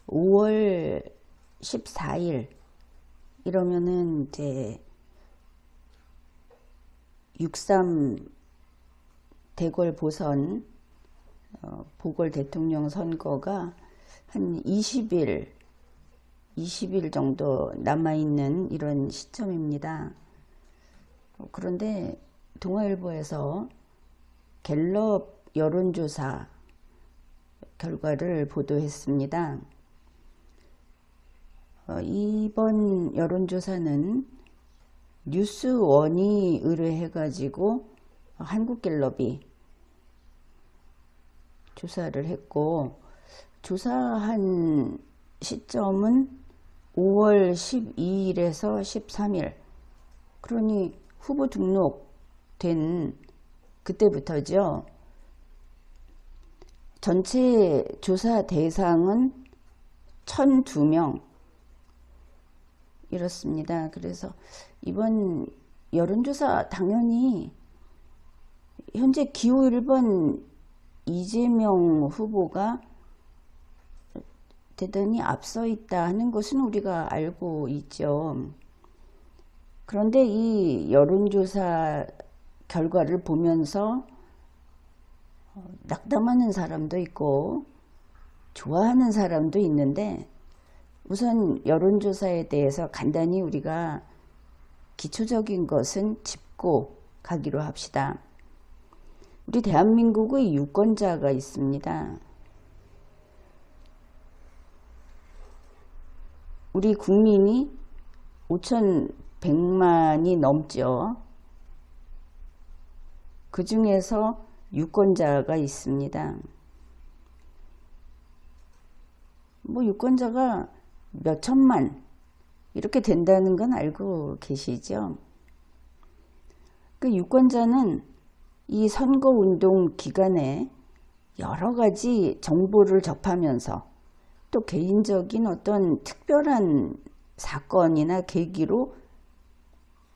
5월 14일 이러면은 이제 6.3 대궐 보선 보궐 대통령 선거가 한 20일 정도 남아있는 이런 시점입니다. 그런데 동아일보에서 갤럽 여론조사 결과를 보도했습니다. 이번 여론조사는 뉴스원이 의뢰해가지고 한국갤럽이 조사를 했고, 조사한 시점은 5월 12일에서 13일, 그러니 후보 등록된 그때부터죠. 전체 조사 대상은 1002명 이렇습니다. 그래서 이번 여론조사 당연히 현재 기호 1번 이재명 후보가 대단히 앞서 있다 하는 것은 우리가 알고 있죠. 그런데 이 여론조사 결과를 보면서 낙담하는 사람도 있고 좋아하는 사람도 있는데, 우선 여론조사에 대해서 간단히 우리가 기초적인 것은 짚고 가기로 합시다. 우리 대한민국의 유권자가 있습니다. 우리 국민이 5,100만이 넘죠. 그 중에서 유권자가 있습니다. 유권자가 몇 천만 이렇게 된다는 건 알고 계시죠? 그 유권자는 이 선거운동 기간에 여러 가지 정보를 접하면서 또 개인적인 어떤 특별한 사건이나 계기로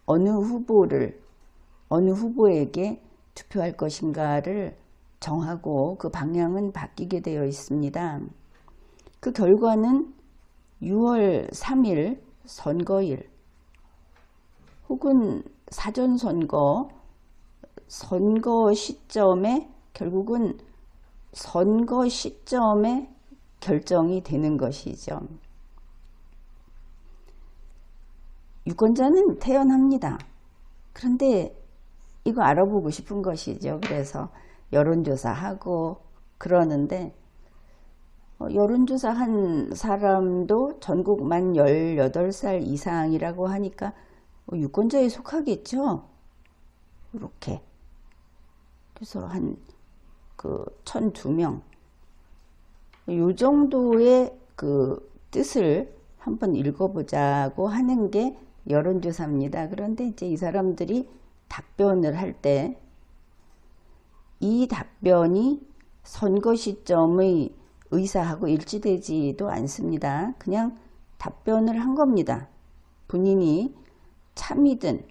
어느 후보에게 투표할 것인가를 정하고 그 방향은 바뀌게 되어 있습니다. 그 결과는 6월 3일 선거일 혹은 사전선거 선거 시점에 결국은 선거 시점에 결정이 되는 것이죠. 유권자는 태어납니다. 그런데 이거 알아보고 싶은 것이죠. 그래서 여론조사하고 그러는데 여론조사한 사람도 전국 만 18살 이상이라고 하니까 유권자에 속하겠죠. 이렇게. 그래서 한 1002명. 요 정도의 그 뜻을 한번 읽어보자고 하는 게 여론조사입니다. 그런데 이제 이 사람들이 답변을 할 때 이 답변이 선거 시점의 의사하고 일치되지도 않습니다. 그냥 답변을 한 겁니다. 본인이 참이든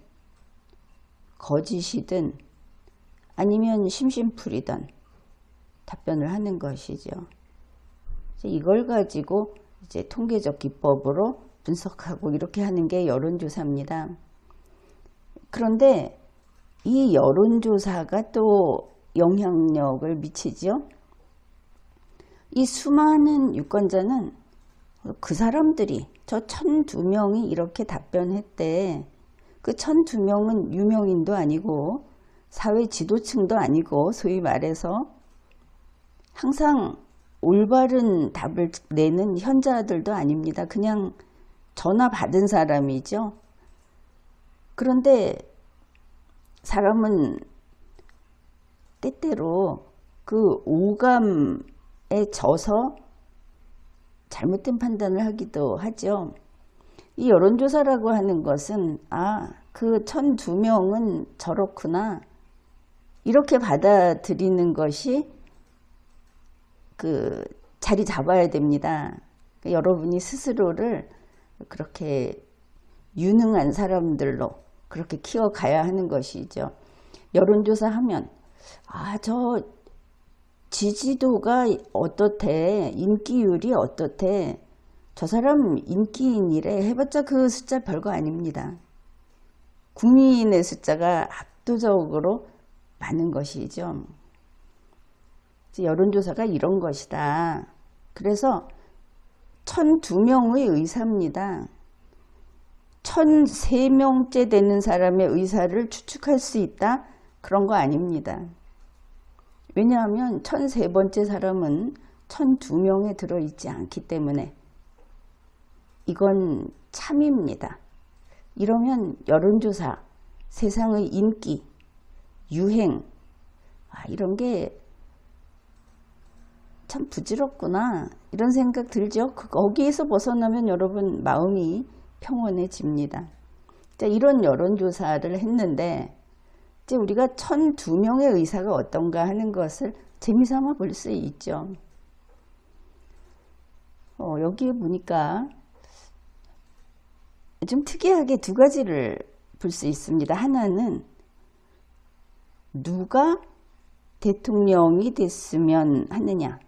거짓이든 아니면 심심풀이든 답변을 하는 것이죠. 이걸 가지고 이제 통계적 기법으로 분석하고 이렇게 하는 게 여론조사입니다. 그런데 이 여론조사가 또 영향력을 미치죠. 이 수많은 유권자는 그 사람들이 저 1002명이 이렇게 답변했대. 그 1002명은 유명인도 아니고 사회 지도층도 아니고 소위 말해서 항상 올바른 답을 내는 현자들도 아닙니다. 그냥 전화 받은 사람이죠. 그런데 사람은 때때로 그 오감에 져서 잘못된 판단을 하기도 하죠. 이 여론조사라고 하는 것은 그 1002명은 저렇구나 이렇게 받아들이는 것이 자리 잡아야 됩니다. 여러분이 스스로를 그렇게 유능한 사람들로 그렇게 키워가야 하는 것이죠. 여론조사 하면 저 지지도가 어떻대, 인기율이 어떻대, 저 사람 인기인이래 해봤자 그 숫자 별거 아닙니다. 국민의 숫자가 압도적으로 많은 것이죠. 여론조사가 이런 것이다. 그래서 1002명의 의사입니다. 1003명째 되는 사람의 의사를 추측할 수 있다? 그런 거 아닙니다. 왜냐하면 1003번째 사람은 1002명에 들어있지 않기 때문에 이건 참입니다. 이러면 여론조사, 세상의 인기, 유행, 이런 게 참 부질없구나 이런 생각 들죠. 거기에서 벗어나면 여러분 마음이 평온해집니다. 자, 이런 여론조사를 했는데 이제 우리가 1002명의 의사가 어떤가 하는 것을 재미삼아 볼 수 있죠. 여기에 보니까 좀 특이하게 두 가지를 볼 수 있습니다. 하나는 누가 대통령이 됐으면 하느냐,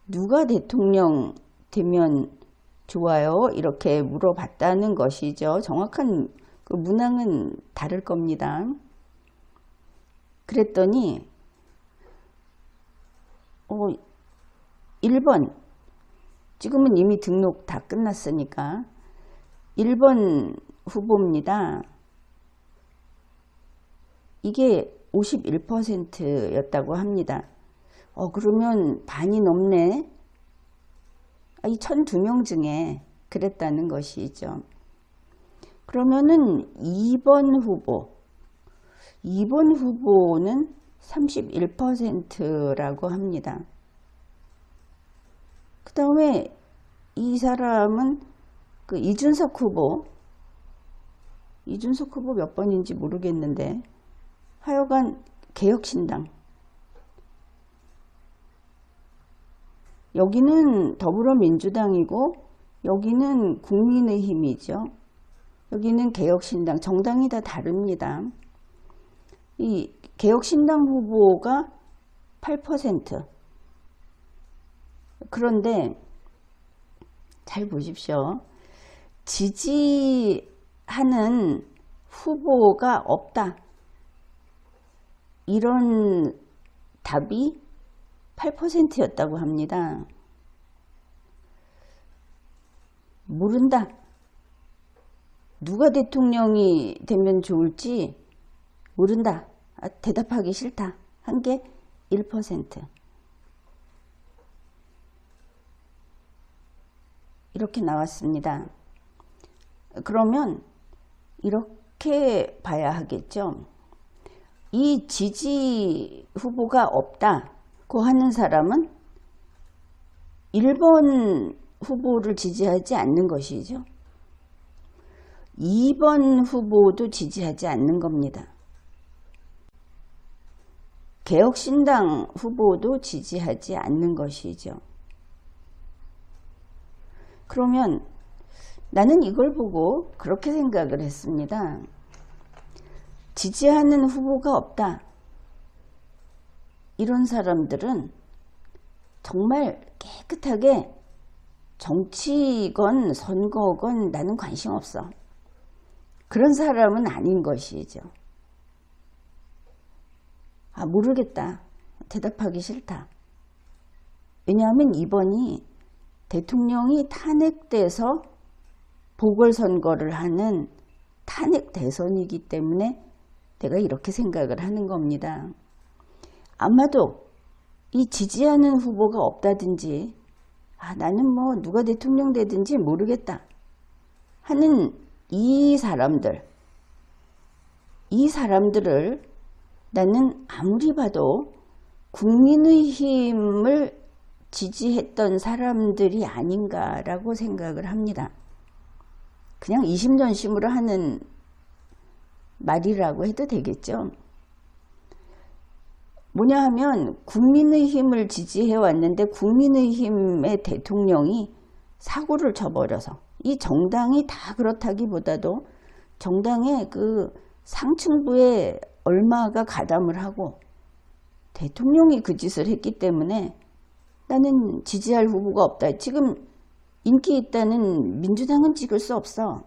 누가 대통령 되면 좋아요? 이렇게 물어봤다는 것이죠. 정확한 그 문항은 다를 겁니다. 그랬더니 1번, 지금은 이미 등록 다 끝났으니까 1번 후보입니다. 이게 51%였다고 합니다. 그러면 반이 넘네. 이 1002명 중에 그랬다는 것이죠. 그러면은 2번 후보는 31%라고 합니다. 그 다음에 이 사람은 그 이준석 후보 몇 번인지 모르겠는데 하여간 개혁신당, 여기는 더불어민주당이고 여기는 국민의힘이죠. 여기는 개혁신당, 정당이 다 다릅니다. 이 개혁신당 후보가 8%. 그런데 잘 보십시오. 지지하는 후보가 없다. 이런 답이 8%였다고 합니다. 모른다. 누가 대통령이 되면 좋을지 모른다. 대답하기 싫다. 한 게 1%. 이렇게 나왔습니다. 그러면 이렇게 봐야 하겠죠. 이 지지 후보가 없다고 하는 사람은 1번 후보를 지지하지 않는 것이죠. 2번 후보도 지지하지 않는 겁니다. 개혁신당 후보도 지지하지 않는 것이죠. 그러면 나는 이걸 보고 그렇게 생각을 했습니다. 지지하는 후보가 없다. 이런 사람들은 정말 깨끗하게 정치건 선거건 나는 관심 없어. 그런 사람은 아닌 것이죠. 모르겠다. 대답하기 싫다. 왜냐하면 이번이 대통령이 탄핵돼서 보궐선거를 하는 탄핵 대선이기 때문에 내가 이렇게 생각을 하는 겁니다. 아마도 이 지지하는 후보가 없다든지 나는 뭐 누가 대통령 되든지 모르겠다 하는 이 사람들을 나는 아무리 봐도 국민의힘을 지지했던 사람들이 아닌가라고 생각을 합니다. 그냥 이심전심으로 하는 말이라고 해도 되겠죠. 뭐냐 하면 국민의힘을 지지해 왔는데 국민의힘의 대통령이 사고를 쳐버려서, 이 정당이 다 그렇다기보다도 정당의 그 상층부에 얼마가 가담을 하고 대통령이 그 짓을 했기 때문에 나는 지지할 후보가 없다. 지금 인기 있다는 민주당은 찍을 수 없어.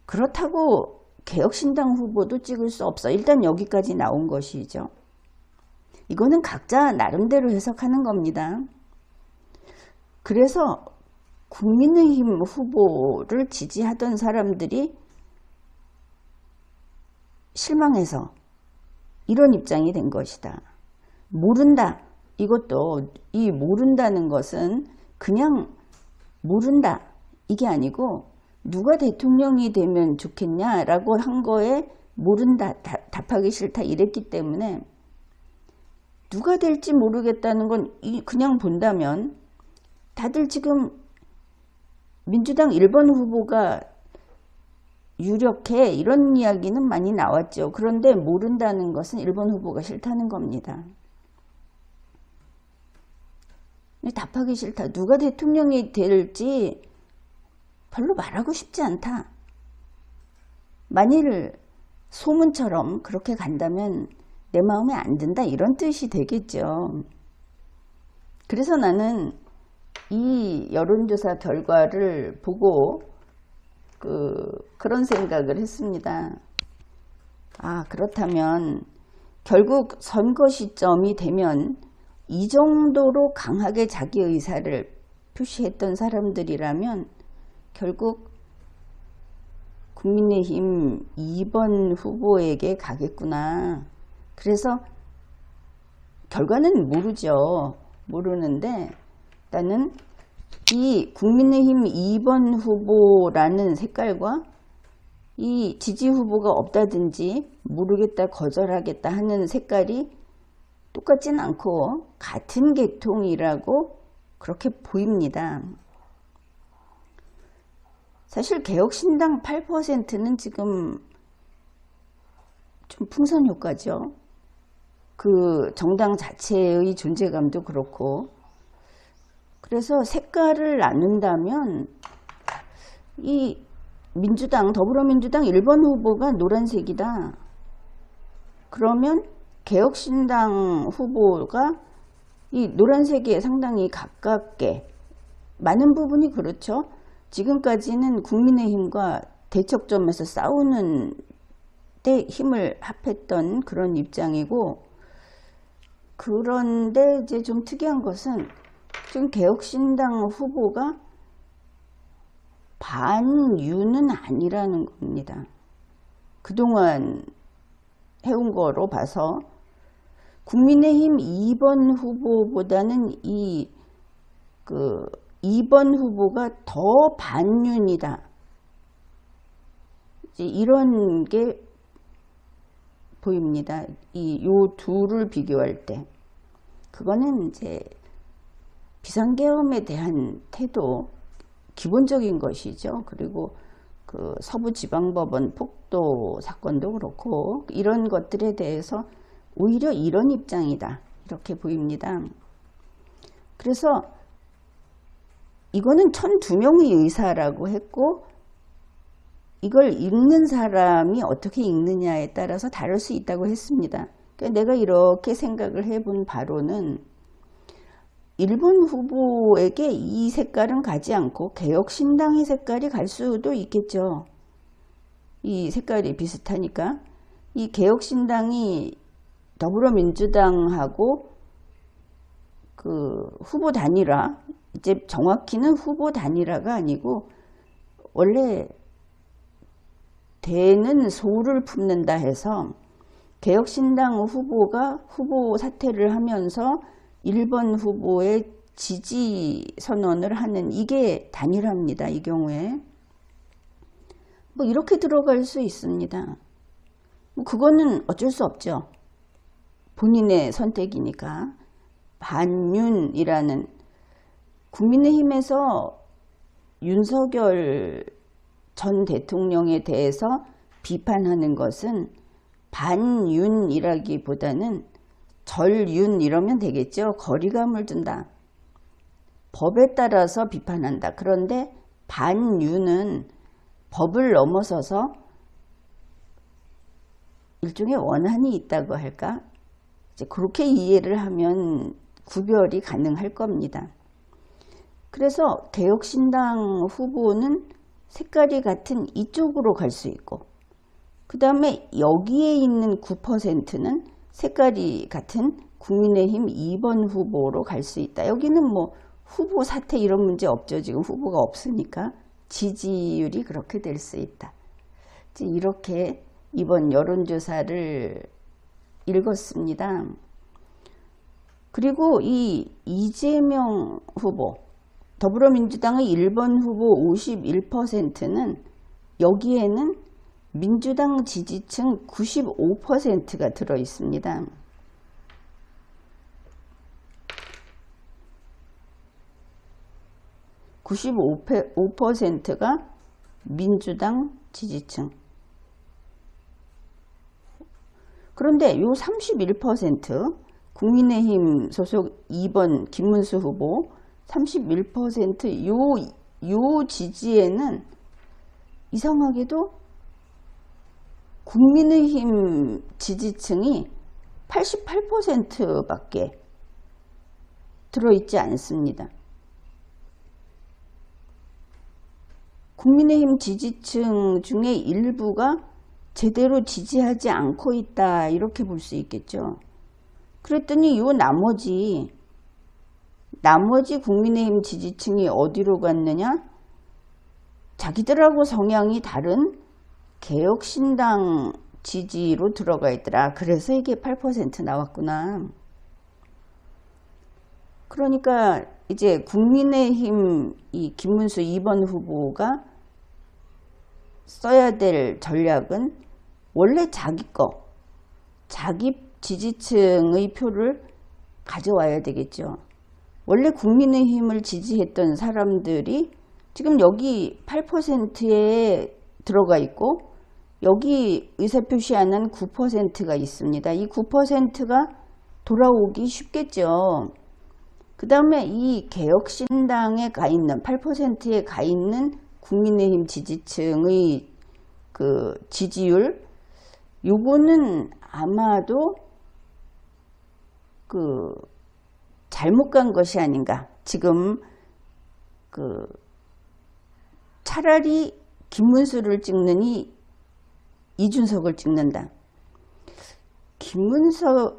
그렇다고 개혁신당 후보도 찍을 수 없어. 일단 여기까지 나온 것이죠. 이거는 각자 나름대로 해석하는 겁니다. 그래서 국민의힘 후보를 지지하던 사람들이 실망해서 이런 입장이 된 것이다. 모른다. 이것도 이 모른다는 것은 그냥 모른다. 이게 아니고 누가 대통령이 되면 좋겠냐라고 한 거에 모른다. 답하기 싫다. 이랬기 때문에 누가 될지 모르겠다는 건 그냥 본다면 다들 지금 민주당 1번 후보가 유력해 이런 이야기는 많이 나왔죠. 그런데 모른다는 것은 1번 후보가 싫다는 겁니다. 답하기 싫다. 누가 대통령이 될지 별로 말하고 싶지 않다. 만일 소문처럼 그렇게 간다면 내 마음에 안 든다 이런 뜻이 되겠죠. 그래서 나는 이 여론조사 결과를 보고 그런 생각을 했습니다. 그렇다면 결국 선거 시점이 되면 이 정도로 강하게 자기 의사를 표시했던 사람들이라면 결국 국민의힘 2번 후보에게 가겠구나. 그래서 결과는 모르죠. 모르는데 나는 이 국민의힘 2번 후보라는 색깔과 이 지지 후보가 없다든지 모르겠다 거절하겠다 하는 색깔이 똑같진 않고 같은 계통이라고 그렇게 보입니다. 사실 개혁신당 8%는 지금 좀 풍선 효과죠. 그 정당 자체의 존재감도 그렇고. 그래서 색깔을 나눈다면 이 민주당, 더불어민주당 1번 후보가 노란색이다. 그러면 개혁신당 후보가 이 노란색에 상당히 가깝게, 많은 부분이 그렇죠. 지금까지는 국민의힘과 대척점에서 싸우는 데 힘을 합했던 그런 입장이고, 그런데 이제 좀 특이한 것은 지금 개혁신당 후보가 반유는 아니라는 겁니다. 그동안 해온 거로 봐서 국민의힘 2번 후보보다는 2번 후보가 더 반윤이다. 이런 게 보입니다. 요 둘을 비교할 때. 그거는 이제 비상계엄에 대한 태도, 기본적인 것이죠. 그리고 그 서부지방법원 폭도 사건도 그렇고 이런 것들에 대해서 오히려 이런 입장이다. 이렇게 보입니다. 그래서 이거는 1002명의 의사라고 했고 이걸 읽는 사람이 어떻게 읽느냐에 따라서 다를 수 있다고 했습니다. 그러니까 내가 이렇게 생각을 해본 바로는 1번 후보에게 이 색깔은 가지 않고 개혁신당의 색깔이 갈 수도 있겠죠. 이 색깔이 비슷하니까. 이 개혁신당이 더불어민주당하고 그 후보 단일화, 이제 정확히는 후보 단일화가 아니고 원래 대는 소를 품는다 해서 개혁신당 후보가 후보 사퇴를 하면서 1번 후보의 지지 선언을 하는, 이게 단일화입니다. 이 경우에 뭐 이렇게 들어갈 수 있습니다. 뭐 그거는 어쩔 수 없죠. 본인의 선택이니까. 반윤이라는, 국민의힘에서 윤석열 전 대통령에 대해서 비판하는 것은 반윤이라기보다는 절윤 이러면 되겠죠. 거리감을 둔다. 법에 따라서 비판한다. 그런데 반윤은 법을 넘어서서 일종의 원한이 있다고 할까? 이제 그렇게 이해를 하면 구별이 가능할 겁니다. 그래서 개혁신당 후보는 색깔이 같은 이쪽으로 갈 수 있고, 그 다음에 여기에 있는 9%는 색깔이 같은 국민의힘 2번 후보로 갈 수 있다. 여기는 뭐 후보 사퇴 이런 문제 없죠. 지금 후보가 없으니까 지지율이 그렇게 될 수 있다. 이렇게 이번 여론조사를 읽었습니다. 그리고 이 이재명 후보, 더불어민주당의 1번 후보 51%는 여기에는 민주당 지지층 95%가 들어 있습니다. (95%가) 민주당 지지층. 그런데 요 31% 국민의힘 소속 2번 김문수 후보 31% 요 지지에는 이상하게도 국민의힘 지지층이 88%밖에 들어있지 않습니다. 국민의힘 지지층 중에 일부가 제대로 지지하지 않고 있다, 이렇게 볼 수 있겠죠. 그랬더니 요 나머지 국민의힘 지지층이 어디로 갔느냐? 자기들하고 성향이 다른 개혁신당 지지로 들어가 있더라. 그래서 이게 8% 나왔구나. 그러니까 이제 국민의힘 이 김문수 2번 후보가 써야 될 전략은 원래 자기 지지층의 표를 가져와야 되겠죠. 원래 국민의힘을 지지했던 사람들이 지금 여기 8%에 들어가 있고, 여기 의사표시 안 한 9%가 있습니다. 이 9%가 돌아오기 쉽겠죠. 그 다음에 이 개혁신당에 가 있는 8%에 가 있는 국민의힘 지지층의 그 지지율, 요거는 아마도 그 잘못 간 것이 아닌가. 지금 그 차라리 김문수를 찍느니 이준석을 찍는다.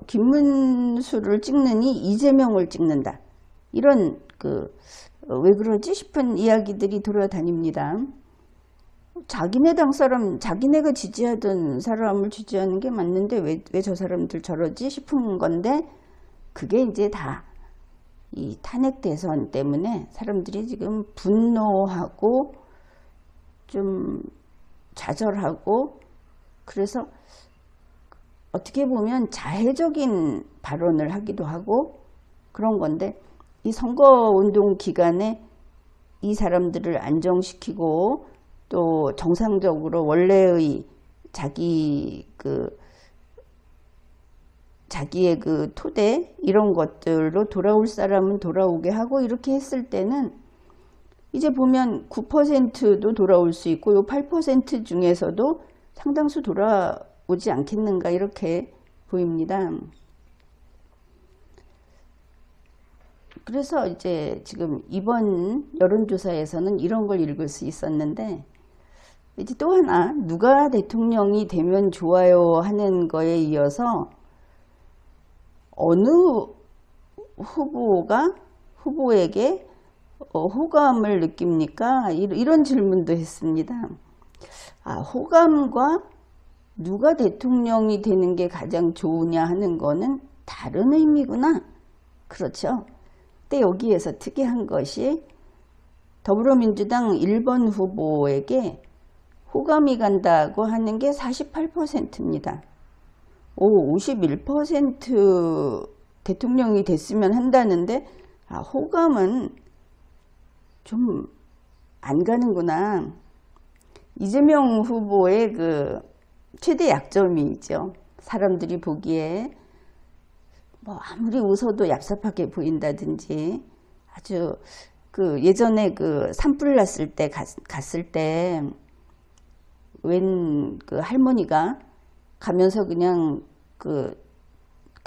김문수를 찍느니 이재명을 찍는다. 이런 왜 그러지 싶은 이야기들이 돌아다닙니다. 자기네 당 사람, 자기네가 지지하던 사람을 지지하는 게 맞는데 왜 저 사람들 저러지 싶은 건데, 그게 이제 다 이 탄핵 대선 때문에 사람들이 지금 분노하고 좀 좌절하고, 그래서 어떻게 보면 자해적인 발언을 하기도 하고 그런 건데, 이 선거운동 기간에 이 사람들을 안정시키고 또 정상적으로 원래의 자기의 그 토대 이런 것들로 돌아올 사람은 돌아오게 하고, 이렇게 했을 때는 이제 보면 9%도 돌아올 수 있고 요 8% 중에서도 상당수 돌아오지 않겠는가, 이렇게 보입니다. 그래서 이제 지금 이번 여론조사에서는 이런 걸 읽을 수 있었는데, 이제 또 하나 누가 대통령이 되면 좋아요 하는 거에 이어서 어느 후보에게 호감을 느낍니까? 이런 질문도 했습니다. 호감과 누가 대통령이 되는 게 가장 좋으냐 하는 거는 다른 의미구나. 그렇죠. 근데 여기에서 특이한 것이 더불어민주당 1번 후보에게 호감이 간다고 하는 게 48%입니다. 51% 대통령이 됐으면 한다는데, 호감은 좀 안 가는구나. 이재명 후보의 그 최대 약점이 있죠. 사람들이 보기에 뭐 아무리 웃어도 얍삽하게 보인다든지, 아주 예전에 산불 났을 때 갔을 때 웬 할머니가 가면서 그냥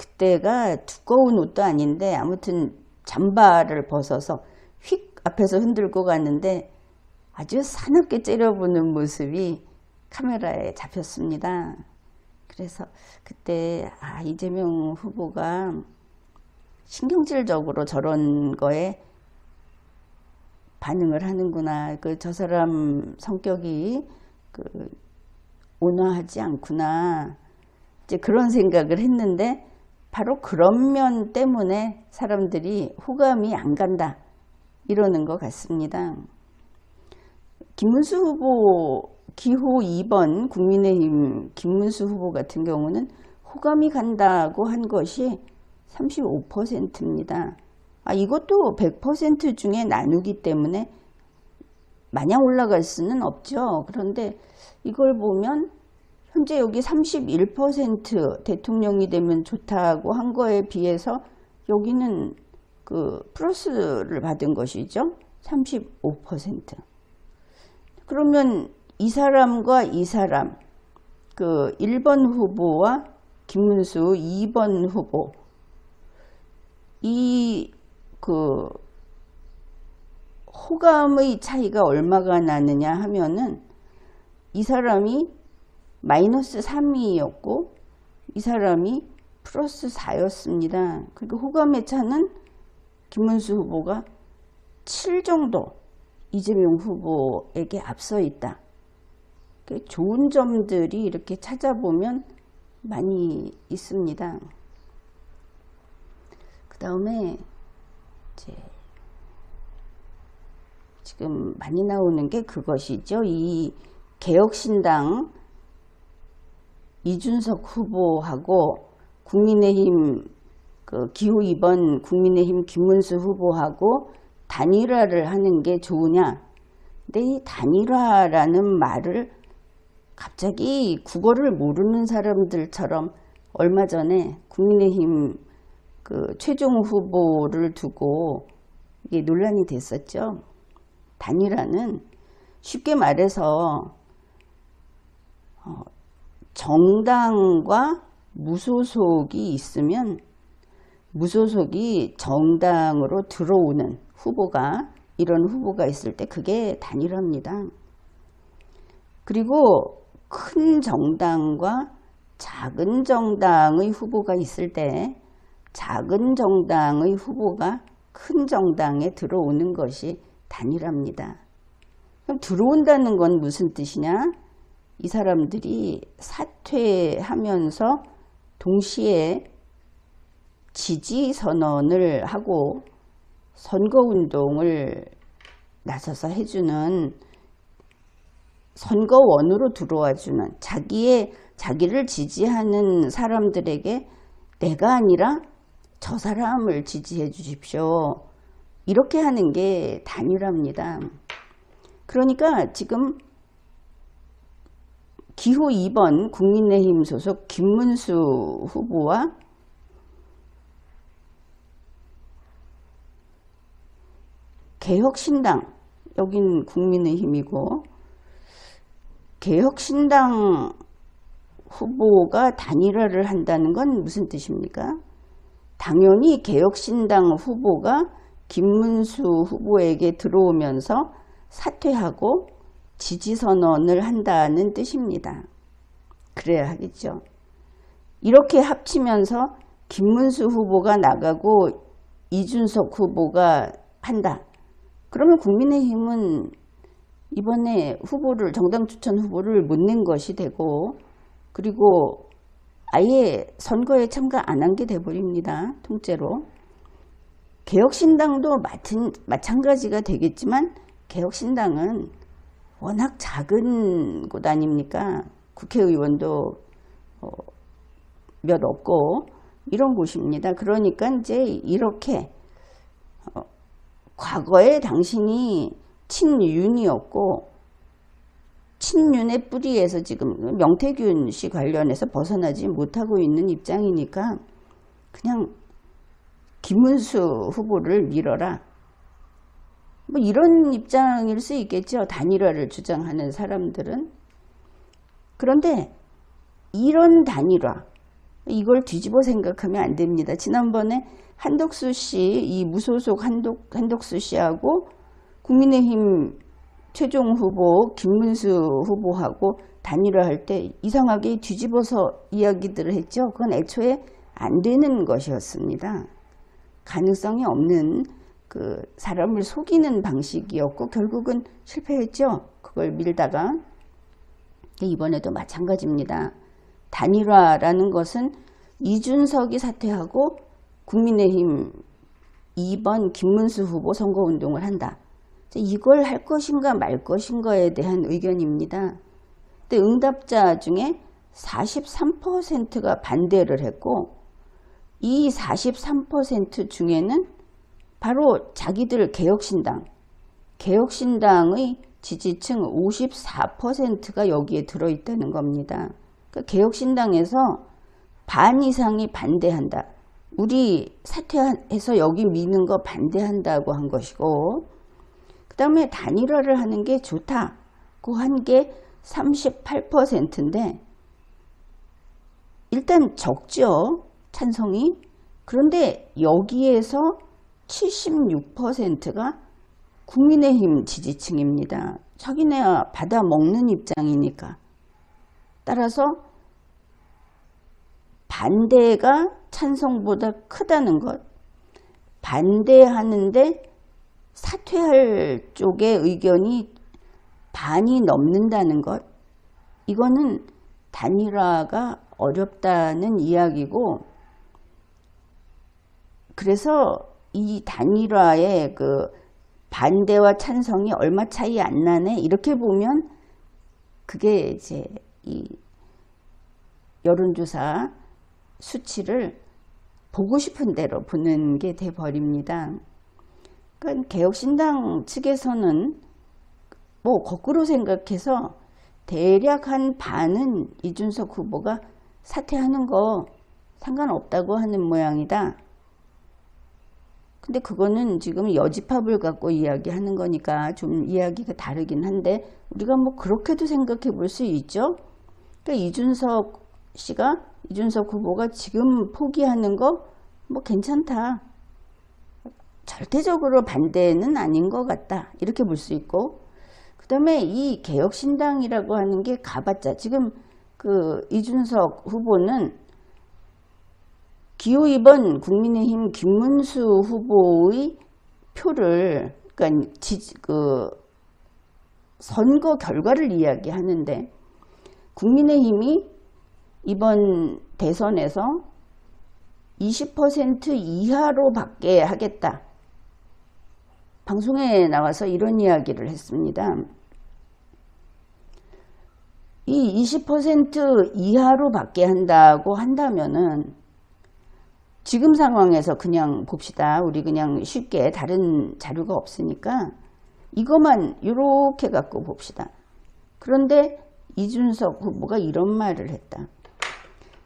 그때가 두꺼운 옷도 아닌데 아무튼 잠바를 벗어서 휙 앞에서 흔들고 갔는데 아주 사납게 째려보는 모습이 카메라에 잡혔습니다. 그래서 그때 이재명 후보가 신경질적으로 저런 거에 반응을 하는구나. 저 사람 성격이 온화하지 않구나. 이제 그런 생각을 했는데 바로 그런 면 때문에 사람들이 호감이 안 간다. 이러는 것 같습니다. 김문수 후보 기호 2번 국민의힘 김문수 후보 같은 경우는 호감이 간다고 한 것이 35%입니다. 이것도 100% 중에 나누기 때문에 마냥 올라갈 수는 없죠. 그런데 이걸 보면 현재 여기 31% 대통령이 되면 좋다고 한 거에 비해서 여기는 플러스를 받은 것이죠. 35%. 그러면 이 사람과 이 사람, 1번 후보와 김문수 2번 후보, 호감의 차이가 얼마가 나느냐 하면은 이 사람이 마이너스 3이었고 이 사람이 플러스 4였습니다. 그리고 호감의 차는 김문수 후보가 7 정도 이재명 후보에게 앞서 있다. 좋은 점들이 이렇게 찾아보면 많이 있습니다. 그 다음에 지금 많이 나오는 게 그것이죠. 이 개혁신당 이준석 후보하고 국민의힘 기호 2번 국민의힘 김문수 후보하고 단일화를 하는 게 좋으냐. 근데 이 단일화라는 말을 갑자기 국어를 모르는 사람들처럼 얼마 전에 국민의힘 최종 후보를 두고 이게 논란이 됐었죠. 단일화는 쉽게 말해서 정당과 무소속이 있으면 무소속이 정당으로 들어오는 이런 후보가 있을 때 그게 단일화입니다. 그리고 큰 정당과 작은 정당의 후보가 있을 때 작은 정당의 후보가 큰 정당에 들어오는 것이 단일화입니다. 그럼 들어온다는 건 무슨 뜻이냐? 이 사람들이 사퇴하면서 동시에 지지 선언을 하고 선거운동을 나서서 해주는 선거원으로 들어와주는 자기를 지지하는 사람들에게 내가 아니라 저 사람을 지지해 주십시오. 이렇게 하는 게 단일화입니다. 그러니까 지금 기호 2번 국민의힘 소속 김문수 후보와 개혁신당, 여긴 국민의힘이고 개혁신당 후보가 단일화를 한다는 건 무슨 뜻입니까? 당연히 개혁신당 후보가 김문수 후보에게 들어오면서 사퇴하고 지지선언을 한다는 뜻입니다. 그래야 하겠죠. 이렇게 합치면서 김문수 후보가 나가고 이준석 후보가 한다. 그러면 국민의힘은 이번에 정당 추천 후보를 못 낸 것이 되고 그리고 아예 선거에 참가 안 한 게 돼버립니다. 통째로. 개혁신당도 마찬가지가 되겠지만 개혁신당은 워낙 작은 곳 아닙니까? 국회의원도 몇 없고 이런 곳입니다. 그러니까 이제 이렇게 과거에 당신이 친윤이었고 친윤의 뿌리에서 지금 명태균 씨 관련해서 벗어나지 못하고 있는 입장이니까 그냥 김문수 후보를 밀어라. 뭐 이런 입장일 수 있겠죠. 단일화를 주장하는 사람들은. 그런데 이런 단일화, 이걸 뒤집어 생각하면 안 됩니다. 지난번에 한덕수 씨, 이 무소속 한덕수 씨하고 국민의힘 최종 후보 김문수 후보하고 단일화할 때 이상하게 뒤집어서 이야기들을 했죠. 그건 애초에 안 되는 것이었습니다. 가능성이 없는 그 사람을 속이는 방식이었고 결국은 실패했죠. 그걸 밀다가. 이번에도 마찬가지입니다. 단일화라는 것은 이준석이 사퇴하고 국민의힘 2번 김문수 후보 선거운동을 한다. 이걸 할 것인가 말 것인가에 대한 의견입니다. 근데 응답자 중에 43%가 반대를 했고 이 43% 중에는 바로 자기들 개혁신당의 지지층 54%가 여기에 들어있다는 겁니다. 그러니까 개혁신당에서 반 이상이 반대한다. 우리 사퇴해서 여기 미는 거 반대한다고 한 것이고 그 다음에 단일화를 하는 게 좋다고 한 게 38%인데 일단 적죠. 찬성이. 그런데 여기에서 76%가 국민의힘 지지층입니다. 자기네가 받아먹는 입장이니까. 따라서 반대가 찬성보다 크다는 것, 반대하는데 사퇴할 쪽의 의견이 반이 넘는다는 것, 이거는 단일화가 어렵다는 이야기고, 그래서 이 단일화의 그 반대와 찬성이 얼마 차이 안 나네 이렇게 보면 그게 이제 이 여론조사 수치를 보고 싶은 대로 보는 게 돼버립니다. 그러니까 개혁신당 측에서는 뭐 거꾸로 생각해서 대략 한 반은 이준석 후보가 사퇴하는 거 상관없다고 하는 모양이다. 근데 그거는 지금 여집합을 갖고 이야기하는 거니까 좀 이야기가 다르긴 한데 우리가 뭐 그렇게도 생각해 볼 수 있죠. 그러니까 이준석 후보가 지금 포기하는 거 뭐 괜찮다. 절대적으로 반대는 아닌 것 같다. 이렇게 볼 수 있고 그 다음에 이 개혁신당이라고 하는 게 가봤자 지금 그 이준석 후보는 기호 2번 국민의힘 김문수 후보의 표를 그러니까 선거 결과를 이야기하는데 국민의힘이 이번 대선에서 20% 이하로 받게 하겠다. 방송에 나와서 이런 이야기를 했습니다. 이 20% 이하로 받게 한다고 한다면은 지금 상황에서 그냥 봅시다. 우리 그냥 쉽게 다른 자료가 없으니까 이것만 이렇게 갖고 봅시다. 그런데 이준석 후보가 이런 말을 했다.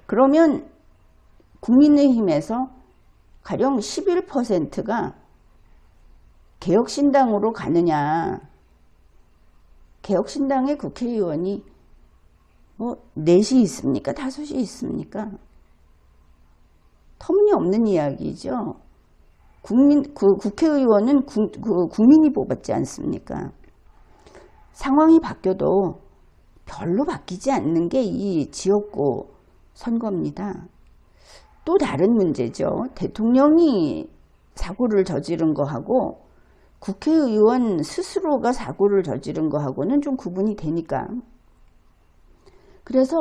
그러면 국민의힘에서 가령 11%가 개혁신당으로 가느냐. 개혁신당의 국회의원이 뭐 4시 있습니까? 5시 있습니까? 터무니없는 이야기죠. 국회의원은 국민이 뽑았지 않습니까? 상황이 바뀌어도 별로 바뀌지 않는 게 이 지역구 선거입니다. 또 다른 문제죠. 대통령이 사고를 저지른 거하고 국회의원 스스로가 사고를 저지른 거하고는 좀 구분이 되니까. 그래서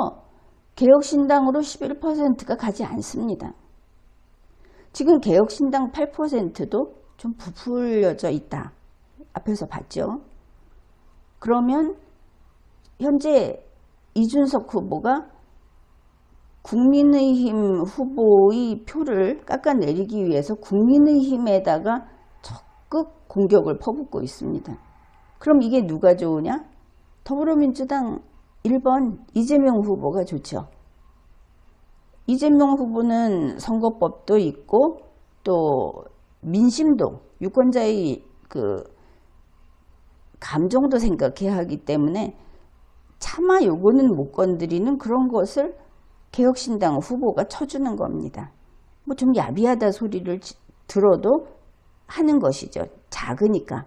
개혁신당으로 11%가 가지 않습니다. 지금 개혁신당 8%도 좀 부풀려져 있다. 앞에서 봤죠. 그러면 현재 이준석 후보가 국민의힘 후보의 표를 깎아내리기 위해서 국민의힘에다가 적극 공격을 퍼붓고 있습니다. 그럼 이게 누가 좋으냐? 더불어민주당 1번 이재명 후보가 좋죠. 이재명 후보는 선거법도 있고 또 민심도 유권자의 그 감정도 생각해야 하기 때문에 차마 요거는 못 건드리는 그런 것을 개혁신당 후보가 쳐주는 겁니다. 뭐 좀 야비하다 소리를 들어도 하는 것이죠. 작으니까.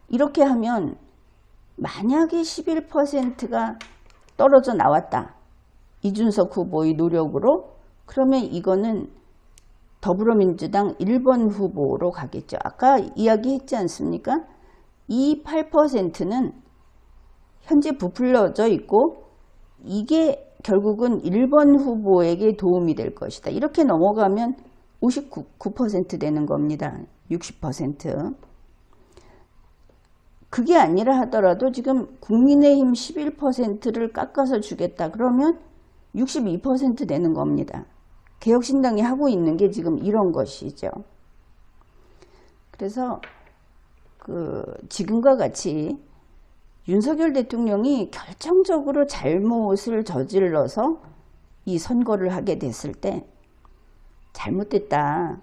이렇게 하면 만약에 11%가 떨어져 나왔다. 이준석 후보의 노력으로 그러면 이거는 더불어민주당 1번 후보로 가겠죠. 아까 이야기했지 않습니까? 이 8%는 현재 부풀려져 있고 이게 결국은 1번 후보에게 도움이 될 것이다. 이렇게 넘어가면 59% 되는 겁니다. 60%. 그게 아니라 하더라도 지금 국민의힘 11%를 깎아서 주겠다. 그러면 62% 되는 겁니다. 개혁신당이 하고 있는 게 지금 이런 것이죠. 그래서 지금과 같이 윤석열 대통령이 결정적으로 잘못을 저질러서 이 선거를 하게 됐을 때 잘못됐다.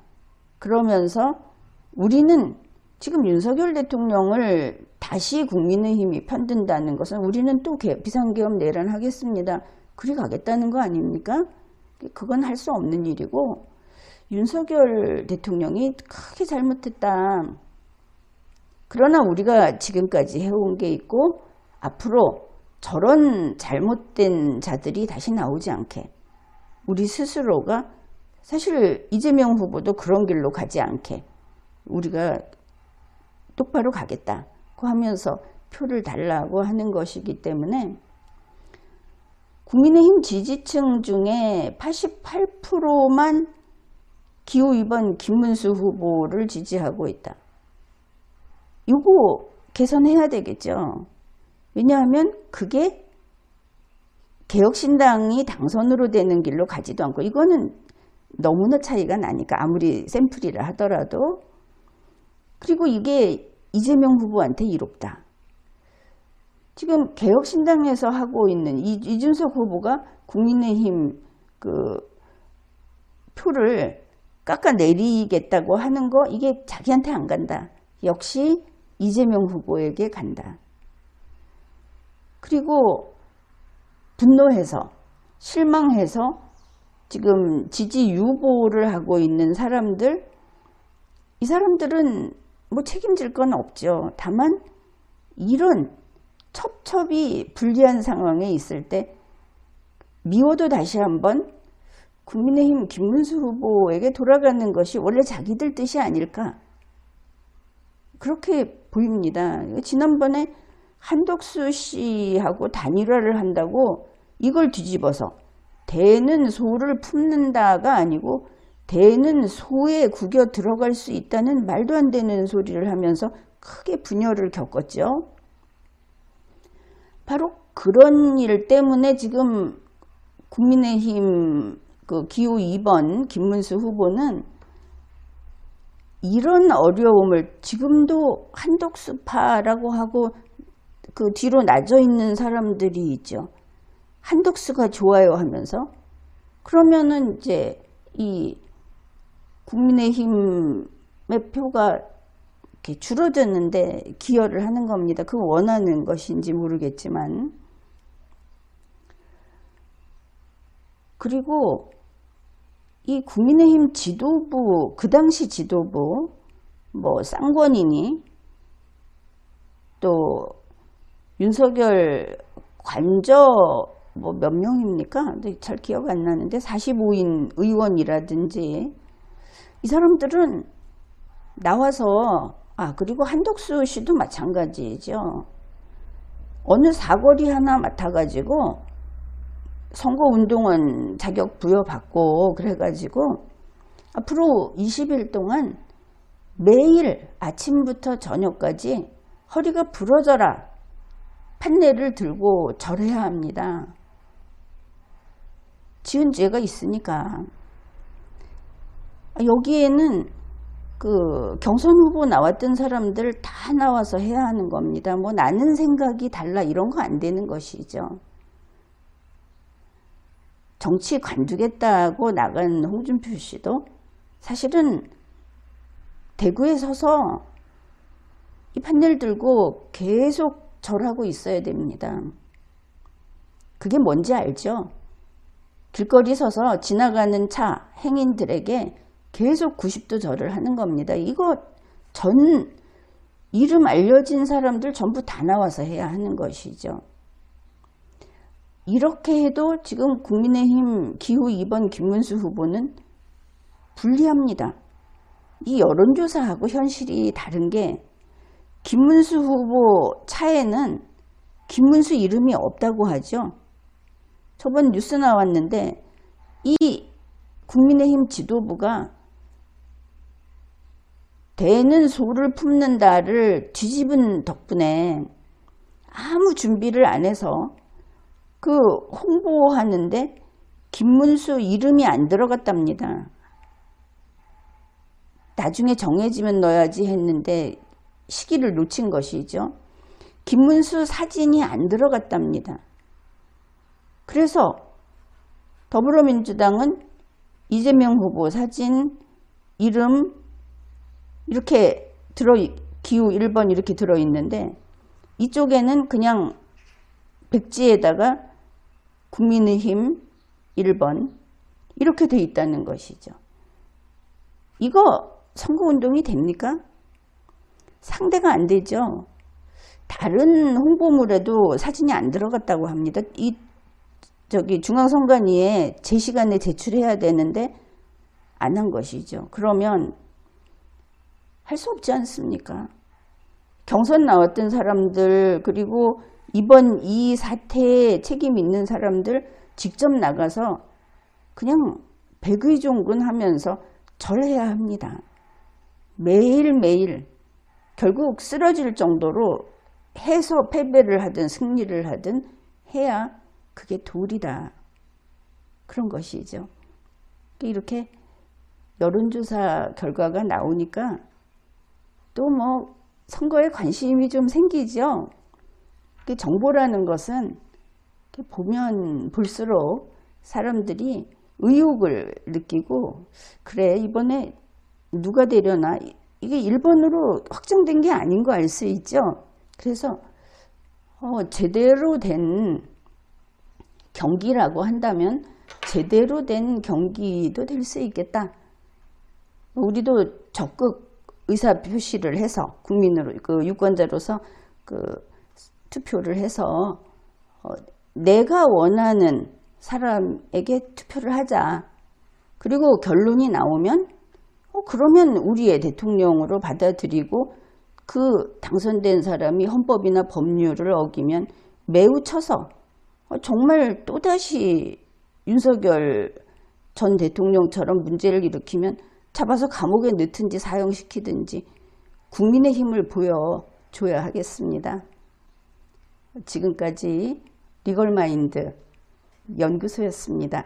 그러면서 우리는 지금 윤석열 대통령을 다시 국민의힘이 편든다는 것은 우리는 또 비상계엄 내란하겠습니다. 그리 가겠다는 거 아닙니까? 그건 할 수 없는 일이고 윤석열 대통령이 크게 잘못했다. 그러나 우리가 지금까지 해온 게 있고 앞으로 저런 잘못된 자들이 다시 나오지 않게 우리 스스로가 사실 이재명 후보도 그런 길로 가지 않게 우리가 똑바로 가겠다고 하면서 표를 달라고 하는 것이기 때문에 국민의힘 지지층 중에 88%만 기호 2번 김문수 후보를 지지하고 있다. 이거 개선해야 되겠죠. 왜냐하면 그게 개혁신당이 당선으로 되는 길로 가지도 않고 이거는 너무나 차이가 나니까 아무리 샘플이라 하더라도. 그리고 이게 이재명 후보한테 이롭다. 지금 개혁신당에서 하고 있는 이준석 후보가 국민의힘 표를 깎아내리겠다고 하는 거 이게 자기한테 안 간다. 역시 이재명 후보에게 간다. 그리고 분노해서 실망해서 지금 지지 유보를 하고 있는 사람들, 이 사람들은 뭐 책임질 건 없죠. 다만 이런 첩첩이 불리한 상황에 있을 때 미워도 다시 한번 국민의힘 김문수 후보에게 돌아가는 것이 원래 자기들 뜻이 아닐까 그렇게 보입니다. 지난번에 한덕수 씨하고 단일화를 한다고 이걸 뒤집어서 대는 소를 품는다가 아니고 대는 소에 구겨 들어갈 수 있다는 말도 안 되는 소리를 하면서 크게 분열을 겪었죠. 바로 그런 일 때문에 지금 국민의힘 기호 2번 김문수 후보는 이런 어려움을 지금도 한덕수파라고 하고 그 뒤로 낮아 있는 사람들이 있죠. 한덕수가 좋아요 하면서 그러면은 이제 이 국민의힘의 표가 이렇게 줄어드는데 기여를 하는 겁니다. 그거 원하는 것인지 모르겠지만. 그리고 이 국민의힘 지도부, 그 당시 지도부, 뭐 쌍권이니 또 윤석열 관저 뭐 몇 명입니까? 잘 기억 안 나는데 45인 의원이라든지 이 사람들은 나와서 그리고 한덕수 씨도 마찬가지죠. 어느 사거리 하나 맡아가지고 선거운동원 자격 부여받고 그래가지고 앞으로 20일 동안 매일 아침부터 저녁까지 허리가 부러져라 판례를 들고 절해야 합니다. 지은 죄가 있으니까. 여기에는 경선 후보 나왔던 사람들 다 나와서 해야 하는 겁니다. 뭐 나는 생각이 달라 이런 거 안 되는 것이죠. 정치 관두겠다고 나간 홍준표 씨도 사실은 대구에 서서 이 판넬 들고 계속 절하고 있어야 됩니다. 그게 뭔지 알죠? 길거리 서서 지나가는 차 행인들에게 계속 90도 절을 하는 겁니다. 이거 전 이름 알려진 사람들 전부 다 나와서 해야 하는 것이죠. 이렇게 해도 지금 국민의힘 기호 2번 김문수 후보는 불리합니다. 이 여론조사하고 현실이 다른 게 김문수 후보 차에는 김문수 이름이 없다고 하죠. 저번 뉴스 나왔는데 이 국민의힘 지도부가 되는 소를 품는다를 뒤집은 덕분에 아무 준비를 안 해서 그 홍보하는데 김문수 이름이 안 들어갔답니다. 나중에 정해지면 넣어야지 했는데 시기를 놓친 것이죠. 김문수 사진이 안 들어갔답니다. 그래서 더불어민주당은 이재명 후보 사진, 이름 이렇게 기호 1번 이렇게 들어있는데 이쪽에는 그냥 백지에다가 국민의힘 1번 이렇게 돼 있다는 것이죠. 이거 선거운동이 됩니까? 상대가 안 되죠. 다른 홍보물에도 사진이 안 들어갔다고 합니다. 중앙선관위에 제 시간에 제출해야 되는데 안 한 것이죠. 그러면 할 수 없지 않습니까? 경선 나왔던 사람들 그리고 이번 이 사태에 책임 있는 사람들 직접 나가서 그냥 백의종군 하면서 절해야 합니다. 매일매일 결국 쓰러질 정도로 해서 패배를 하든 승리를 하든 해야 그게 도리다. 그런 것이죠. 이렇게 여론조사 결과가 나오니까 또 뭐 선거에 관심이 좀 생기죠. 정보라는 것은 보면 볼수록 사람들이 의욕을 느끼고 그래 이번에 누가 되려나 이게 1번으로 확정된 게 아닌 거 알 수 있죠. 그래서 제대로 된 경기라고 한다면 제대로 된 경기도 될 수 있겠다. 우리도 적극 의사표시를 해서 국민으로 유권자로서 투표를 해서 내가 원하는 사람에게 투표를 하자. 그리고 결론이 나오면 그러면 우리의 대통령으로 받아들이고 그 당선된 사람이 헌법이나 법률을 어기면 매우 쳐서 정말 또다시 윤석열 전 대통령처럼 문제를 일으키면 잡아서 감옥에 넣든지 사형시키든지 국민의 힘을 보여줘야 하겠습니다. 지금까지 리걸마인드 연구소였습니다.